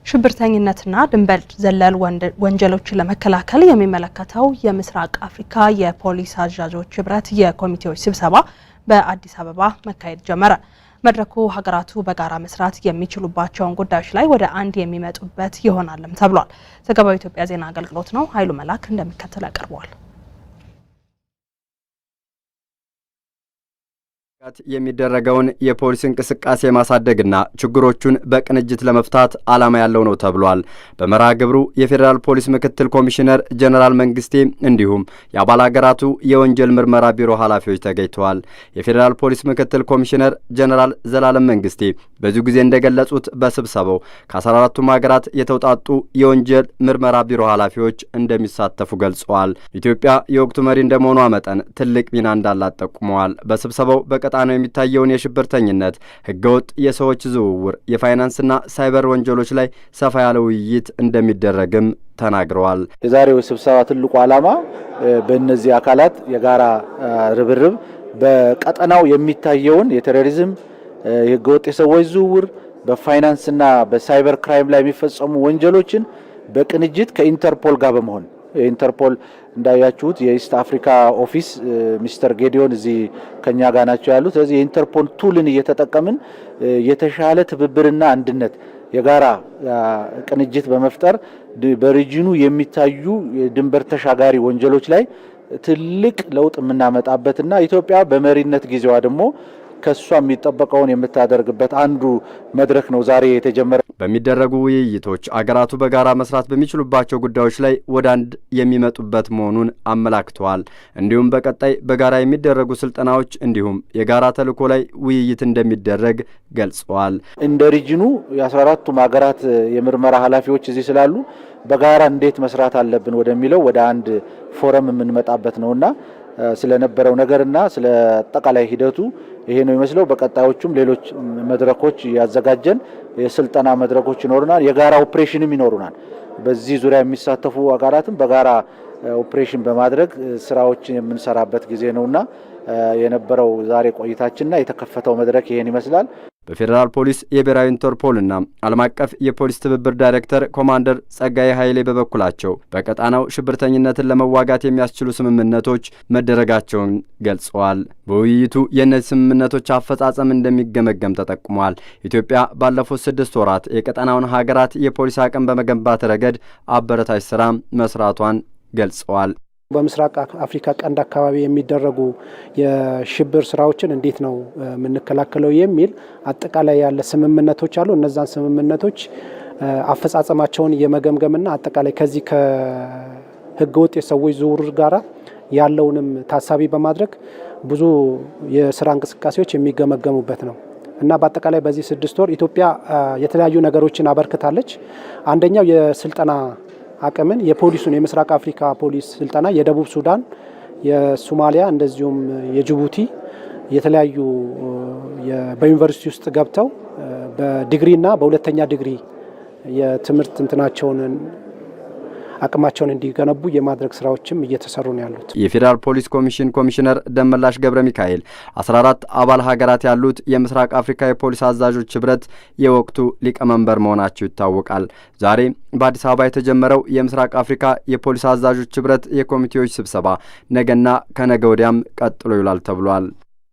ሽብርተኝነትና ድንበር ዘለል ወንጀሎችን ለመከላከል የሚመለከተው የምስራቅ አፍሪካ የፖሊስ አዛዦች ህብረት የኮሚቴዎች ስብሰባ በአዲስ አበባ መካሄድ ጀመረ። መድረኩ ሀገራቱ በጋራ መስራት የሚችሉባቸውን ጉዳዮች ላይ ወደ አንድ የሚመጡበት ይሆናልም ተብሏል። ዘገባው የኢትዮጵያ ዜና አገልግሎት ነው። ኃይሉ መላክ እንደሚከተለው ያቀርበዋል። የሚደረገውን የፖሊስ እንቅስቃሴ ማሳደግና ችግሮቹን በቅንጅት ለመፍታት ዓላማ ያለው ነው ተብሏል። በመርሃ ግብሩ የፌዴራል ፖሊስ ምክትል ኮሚሽነር ጀነራል መንግስቴ እንዲሁም የአባል ሀገራቱ የወንጀል ምርመራ ቢሮ ኃላፊዎች ተገኝተዋል። የፌዴራል ፖሊስ ምክትል ኮሚሽነር ጀነራል ዘላለም መንግስቴ በዚህ ጊዜ እንደገለጹት በስብሰባው ከ14ቱም ሀገራት የተውጣጡ የወንጀል ምርመራ ቢሮ ኃላፊዎች እንደሚሳተፉ ገልጸዋል። ኢትዮጵያ የወቅቱ መሪ እንደመሆኗ መጠን ትልቅ ሚና እንዳላት ጠቁመዋል። በስብሰባው በቀጣናው የሚታየውን የሽብርተኝነት፣ ህገወጥ የሰዎች ዝውውር፣ የፋይናንስና ሳይበር ወንጀሎች ላይ ሰፋ ያለ ውይይት እንደሚደረግም ተናግረዋል። የዛሬው ስብሰባ ትልቁ ዓላማ በእነዚህ አካላት የጋራ ርብርብ በቀጣናው የሚታየውን የቴሮሪዝም፣ የህገወጥ የሰዎች ዝውውር፣ በፋይናንስና በሳይበር ክራይም ላይ የሚፈጸሙ ወንጀሎችን በቅንጅት ከኢንተርፖል ጋር በመሆን ኢንተርፖል እንዳያችሁት የኢስት አፍሪካ ኦፊስ ሚስተር ጌዲዮን እዚህ ከኛ ጋር ናቸው ያሉት። ስለዚህ የኢንተርፖል ቱልን እየተጠቀምን የተሻለ ትብብርና አንድነት የጋራ ቅንጅት በመፍጠር በሪጂኑ የሚታዩ የድንበር ተሻጋሪ ወንጀሎች ላይ ትልቅ ለውጥ የምናመጣበትና ኢትዮጵያ በመሪነት ጊዜዋ ደግሞ ከሷ የሚጠበቀውን የምታደርግበት አንዱ መድረክ ነው ዛሬ የተጀመረ። በሚደረጉ ውይይቶች አገራቱ በጋራ መስራት በሚችሉባቸው ጉዳዮች ላይ ወደ አንድ የሚመጡበት መሆኑን አመላክተዋል። እንዲሁም በቀጣይ በጋራ የሚደረጉ ስልጠናዎች እንዲሁም የጋራ ተልዕኮ ላይ ውይይት እንደሚደረግ ገልጸዋል። እንደ ሪጂኑ የ14ቱም ሀገራት የምርመራ ኃላፊዎች እዚህ ስላሉ በጋራ እንዴት መስራት አለብን ወደሚለው ወደ አንድ ፎረም የምንመጣበት ነውና ስለነበረው ነገርና ስለ አጠቃላይ ሂደቱ ይሄ ነው የሚመስለው። በቀጣዮቹም ሌሎች መድረኮች ያዘጋጀን የስልጠና መድረኮች ይኖሩናል። የጋራ ኦፕሬሽንም ይኖሩናል። በዚህ ዙሪያ የሚሳተፉ አጋራትም በጋራ ኦፕሬሽን በማድረግ ስራዎችን የምንሰራበት ጊዜ ነውና የነበረው ዛሬ ቆይታችንና የተከፈተው መድረክ ይሄን ይመስላል። በፌዴራል ፖሊስ የብሔራዊ ኢንተርፖልና ዓለም አቀፍ የፖሊስ ትብብር ዳይሬክተር ኮማንደር ጸጋዬ ኃይሌ በበኩላቸው በቀጣናው ሽብርተኝነትን ለመዋጋት የሚያስችሉ ስምምነቶች መደረጋቸውን ገልጸዋል። በውይይቱ የእነዚህ ስምምነቶች አፈጻጸም እንደሚገመገም ተጠቁሟል። ኢትዮጵያ ባለፉት 6 ወራት የቀጣናውን ሀገራት የፖሊስ አቅም በመገንባት ረገድ አበረታች ስራ መስራቷን ገልጸዋል። በምስራቅ አፍሪካ ቀንድ አካባቢ የሚደረጉ የሽብር ስራዎችን እንዴት ነው የምንከላከለው የሚል አጠቃላይ ያለ ስምምነቶች አሉ። እነዛን ስምምነቶች አፈጻጸማቸውን የመገምገምና አጠቃላይ ከዚህ ከህገወጥ የሰዎች ዝውውር ጋራ ያለውንም ታሳቢ በማድረግ ብዙ የስራ እንቅስቃሴዎች የሚገመገሙበት ነው እና በአጠቃላይ በዚህ 6 ወር ኢትዮጵያ የተለያዩ ነገሮችን አበርክታለች። አንደኛው የስልጠና አቅምን የፖሊሱን የምስራቅ አፍሪካ ፖሊስ ስልጠና የደቡብ ሱዳን፣ የሶማሊያ እንደዚሁም የጅቡቲ የተለያዩ በዩኒቨርሲቲ ውስጥ ገብተው በዲግሪና በሁለተኛ ዲግሪ የትምህርት እንትናቸውን አቅማቸውን እንዲገነቡ የማድረግ ስራዎችም እየተሰሩ ነው ያሉት። የፌዴራል ፖሊስ ኮሚሽን ኮሚሽነር ደመላሽ ገብረ ሚካኤል 14 አባል ሀገራት ያሉት የምስራቅ አፍሪካ የፖሊስ አዛዦች ህብረት የወቅቱ ሊቀመንበር መሆናቸው ይታወቃል። ዛሬ በአዲስ አበባ የተጀመረው የምስራቅ አፍሪካ የፖሊስ አዛዦች ህብረት የኮሚቴዎች ስብሰባ ነገና ከነገ ወዲያም ቀጥሎ ይውላል ተብሏል።